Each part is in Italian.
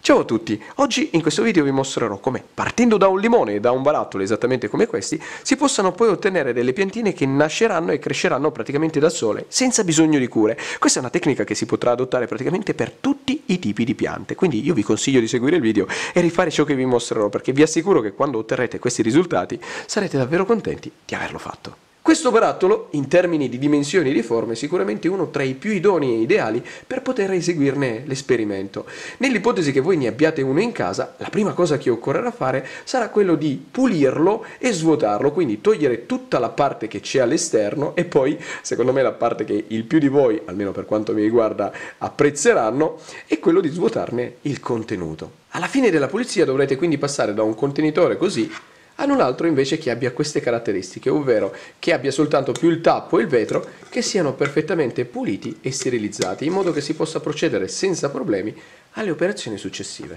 Ciao a tutti, oggi in questo video vi mostrerò come, partendo da un limone e da un barattolo esattamente come questi, si possano poi ottenere delle piantine che nasceranno e cresceranno praticamente da sole, senza bisogno di cure. Questa è una tecnica che si potrà adottare praticamente per tutti i tipi di piante, quindi io vi consiglio di seguire il video e rifare ciò che vi mostrerò, perché vi assicuro che quando otterrete questi risultati sarete davvero contenti di averlo fatto. Questo barattolo, in termini di dimensioni e di forme, è sicuramente uno tra i più idonei e ideali per poter eseguirne l'esperimento. Nell'ipotesi che voi ne abbiate uno in casa, la prima cosa che occorrerà fare sarà quello di pulirlo e svuotarlo, quindi togliere tutta la parte che c'è all'esterno e poi, secondo me la parte che il più di voi, almeno per quanto mi riguarda, apprezzeranno, è quello di svuotarne il contenuto. Alla fine della pulizia dovrete quindi passare da un contenitore così ad un altro invece che abbia queste caratteristiche, ovvero che abbia soltanto più il tappo e il vetro, che siano perfettamente puliti e sterilizzati, in modo che si possa procedere senza problemi alle operazioni successive.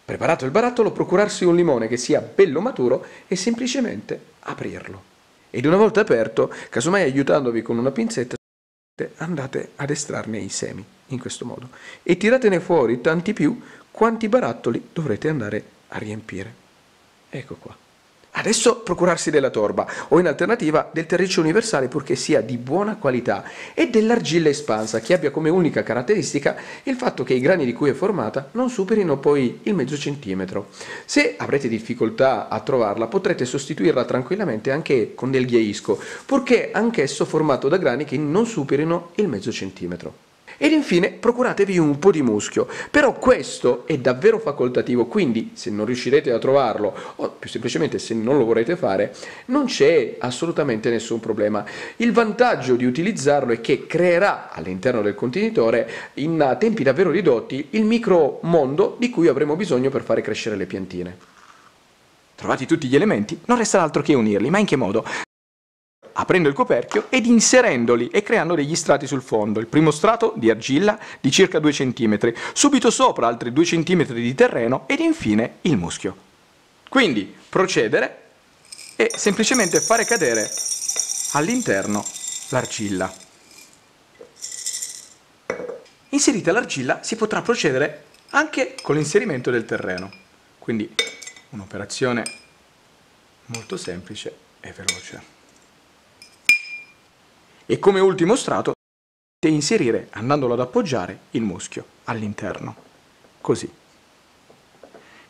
Preparato il barattolo, procurarsi un limone che sia bello maturo e semplicemente aprirlo. Ed una volta aperto, casomai aiutandovi con una pinzetta, andate ad estrarne i semi, in questo modo, e tiratene fuori tanti più quanti barattoli dovrete andare a riempire. Ecco qua. Adesso procurarsi della torba o in alternativa del terriccio universale, purché sia di buona qualità, e dell'argilla espansa che abbia come unica caratteristica il fatto che i grani di cui è formata non superino poi il mezzo centimetro. Se avrete difficoltà a trovarla potrete sostituirla tranquillamente anche con del ghiaisco, purché anch'esso formato da grani che non superino il mezzo centimetro. Ed infine procuratevi un po' di muschio, però questo è davvero facoltativo, quindi se non riuscirete a trovarlo o più semplicemente se non lo vorrete fare, non c'è assolutamente nessun problema. Il vantaggio di utilizzarlo è che creerà all'interno del contenitore in tempi davvero ridotti il micromondo di cui avremo bisogno per fare crescere le piantine. Trovati tutti gli elementi, non resta altro che unirli, ma in che modo? Aprendo il coperchio ed inserendoli e creando degli strati sul fondo. Il primo strato di argilla di circa 2 cm, subito sopra altri 2 cm di terreno ed infine il muschio. Quindi procedere e semplicemente fare cadere all'interno l'argilla. Inserita l'argilla si potrà procedere anche con l'inserimento del terreno, quindi un'operazione molto semplice e veloce. E come ultimo strato potete inserire, andandolo ad appoggiare, il muschio all'interno, così.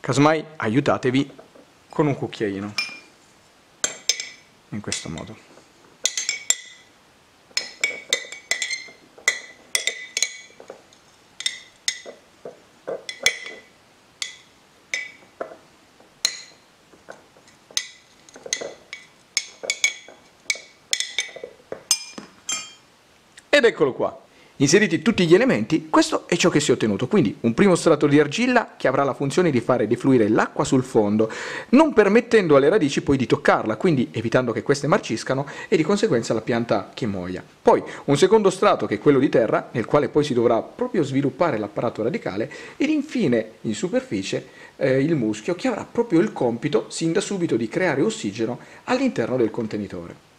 Casomai aiutatevi con un cucchiaino, in questo modo. Ed eccolo qua. Inseriti tutti gli elementi, questo è ciò che si è ottenuto. Quindi un primo strato di argilla che avrà la funzione di fare defluire l'acqua sul fondo, non permettendo alle radici poi di toccarla, quindi evitando che queste marciscano e di conseguenza la pianta che muoia. Poi un secondo strato che è quello di terra, nel quale poi si dovrà proprio sviluppare l'apparato radicale, ed infine in superficie il muschio che avrà proprio il compito sin da subito di creare ossigeno all'interno del contenitore.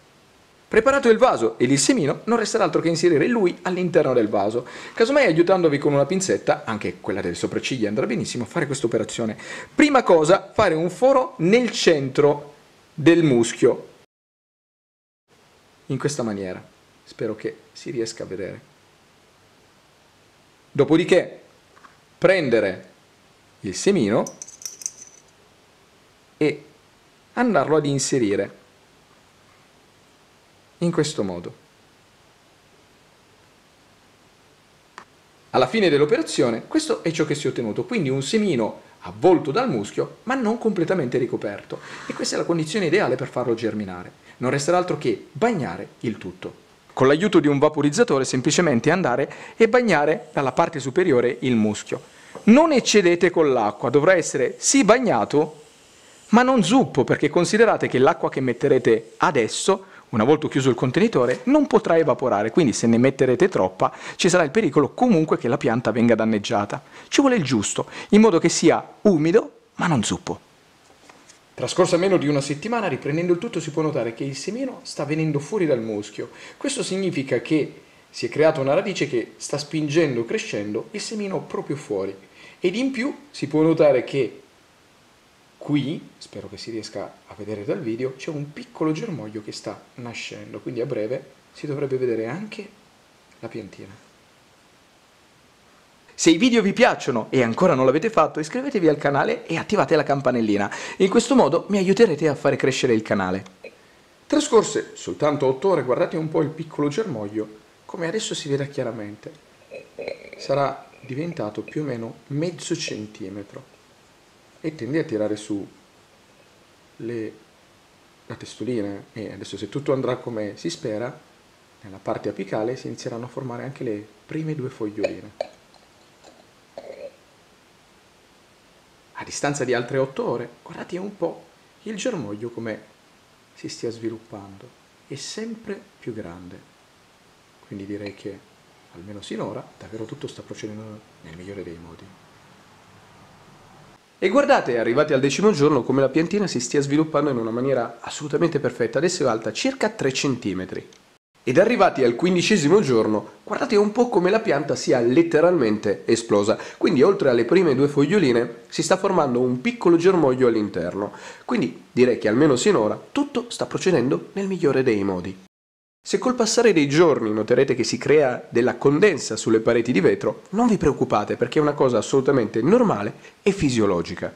Preparato il vaso ed il semino, non resterà altro che inserire lui all'interno del vaso. Casomai aiutandovi con una pinzetta, anche quella delle sopracciglia andrà benissimo, a fare questa operazione. Prima cosa, fare un foro nel centro del muschio, in questa maniera. Spero che si riesca a vedere. Dopodiché, prendere il semino e andarlo ad inserire in questo modo. Alla fine dell'operazione questo è ciò che si è ottenuto, quindi un semino avvolto dal muschio ma non completamente ricoperto, e questa è la condizione ideale per farlo germinare. Non resterà altro che bagnare il tutto. Con l'aiuto di un vaporizzatore semplicemente andare e bagnare dalla parte superiore il muschio. Non eccedete con l'acqua, dovrà essere sì bagnato ma non zuppo, perché considerate che l'acqua che metterete adesso, una volta chiuso il contenitore, non potrà evaporare, quindi se ne metterete troppa ci sarà il pericolo comunque che la pianta venga danneggiata. Ci vuole il giusto, in modo che sia umido ma non zuppo. Trascorsa meno di una settimana, riprendendo il tutto, si può notare che il semino sta venendo fuori dal muschio. Questo significa che si è creata una radice che sta spingendo, crescendo il semino proprio fuori. Ed in più si può notare che qui, spero che si riesca a vedere dal video, c'è un piccolo germoglio che sta nascendo, quindi a breve si dovrebbe vedere anche la piantina. Se i video vi piacciono e ancora non l'avete fatto, iscrivetevi al canale e attivate la campanellina. In questo modo mi aiuterete a fare crescere il canale. Trascorse soltanto 8 ore, guardate un po' il piccolo germoglio, come adesso si vede chiaramente. Sarà diventato più o meno mezzo centimetro e tende a tirare su la testolina, e adesso, se tutto andrà come si spera, nella parte apicale si inizieranno a formare anche le prime 2 foglioline. A distanza di altre 8 ore, guardate un po' il germoglio come si stia sviluppando, è sempre più grande. Quindi direi che, almeno sinora, davvero tutto sta procedendo nel migliore dei modi. E guardate, arrivati al 10° giorno, come la piantina si stia sviluppando in una maniera assolutamente perfetta. Adesso è alta circa 3 cm. Ed arrivati al 15° giorno, guardate un po' come la pianta sia letteralmente esplosa. Quindi oltre alle prime 2 foglioline si sta formando un piccolo germoglio all'interno. Quindi direi che almeno sinora tutto sta procedendo nel migliore dei modi. Se col passare dei giorni noterete che si crea della condensa sulle pareti di vetro, non vi preoccupate, perché è una cosa assolutamente normale e fisiologica.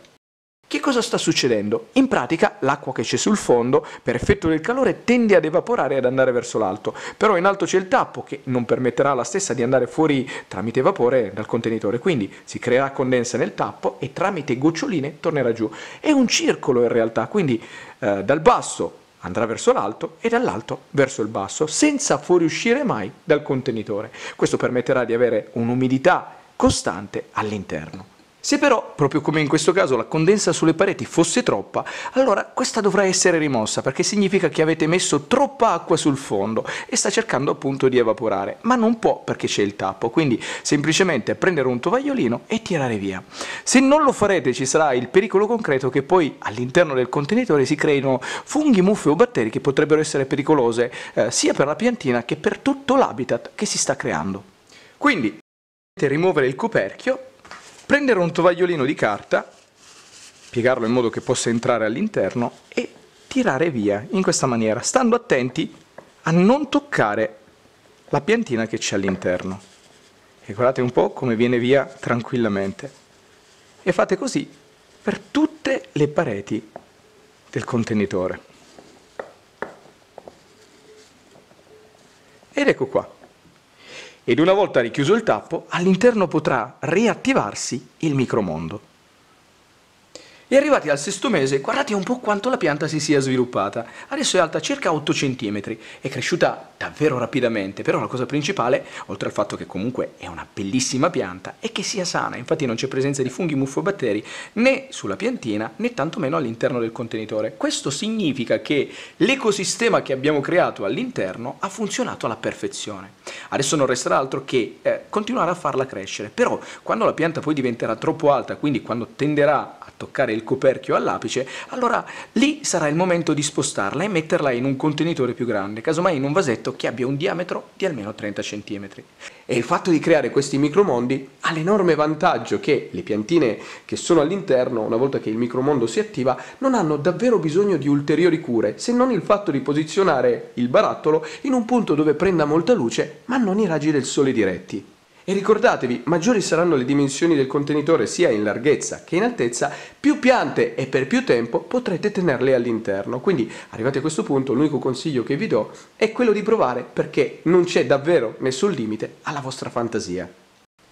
Che cosa sta succedendo? In pratica l'acqua che c'è sul fondo, per effetto del calore, tende ad evaporare e ad andare verso l'alto, però in alto c'è il tappo che non permetterà alla stessa di andare fuori tramite vapore dal contenitore, quindi si creerà condensa nel tappo e tramite goccioline tornerà giù. È un circolo in realtà, quindi dal basso andrà verso l'alto e dall'alto verso il basso, senza fuoriuscire mai dal contenitore. Questo permetterà di avere un'umidità costante all'interno. Se però, proprio come in questo caso, la condensa sulle pareti fosse troppa, allora questa dovrà essere rimossa, perché significa che avete messo troppa acqua sul fondo e sta cercando appunto di evaporare, ma non può perché c'è il tappo, quindi semplicemente prendere un tovagliolino e tirare via. Se non lo farete ci sarà il pericolo concreto che poi all'interno del contenitore si creino funghi, muffe o batteri che potrebbero essere pericolose sia per la piantina che per tutto l'habitat che si sta creando. Quindi, rimuovere il coperchio, prendere un tovagliolino di carta, piegarlo in modo che possa entrare all'interno e tirare via in questa maniera, stando attenti a non toccare la piantina che c'è all'interno. E guardate un po' come viene via tranquillamente. E fate così per tutte le pareti del contenitore. Ed ecco qua. Ed una volta richiuso il tappo, all'interno potrà riattivarsi il micromondo. E arrivati al 6° mese, guardate un po' quanto la pianta si sia sviluppata. Adesso è alta circa 8 cm, è cresciuta davvero rapidamente, però la cosa principale, oltre al fatto che comunque è una bellissima pianta, è che sia sana. Infatti non c'è presenza di funghi, muffe o batteri né sulla piantina né tantomeno all'interno del contenitore. Questo significa che l'ecosistema che abbiamo creato all'interno ha funzionato alla perfezione. Adesso non resterà altro che continuare a farla crescere, però quando la pianta poi diventerà troppo alta, quindi quando tenderà a toccare il coperchio all'apice, allora lì sarà il momento di spostarla e metterla in un contenitore più grande, casomai in un vasetto che abbia un diametro di almeno 30 cm. E il fatto di creare questi micromondi ha l'enorme vantaggio che le piantine che sono all'interno, una volta che il micromondo si attiva, non hanno davvero bisogno di ulteriori cure, se non il fatto di posizionare il barattolo in un punto dove prenda molta luce, ma non i raggi del sole diretti. E ricordatevi, maggiori saranno le dimensioni del contenitore sia in larghezza che in altezza, più piante e per più tempo potrete tenerle all'interno. Quindi, arrivati a questo punto, l'unico consiglio che vi do è quello di provare, perché non c'è davvero nessun limite alla vostra fantasia.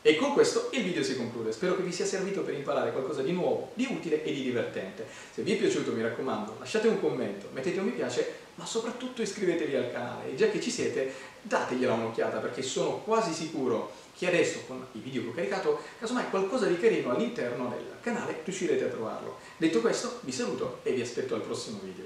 E con questo il video si conclude. Spero che vi sia servito per imparare qualcosa di nuovo, di utile e di divertente. Se vi è piaciuto, mi raccomando, lasciate un commento, mettete un mi piace, ma soprattutto iscrivetevi al canale. E già che ci siete, dategliela un'occhiata, perché sono quasi sicuro che adesso, con i video che ho caricato, casomai qualcosa di carino all'interno del canale riuscirete a trovarlo. Detto questo, vi saluto e vi aspetto al prossimo video.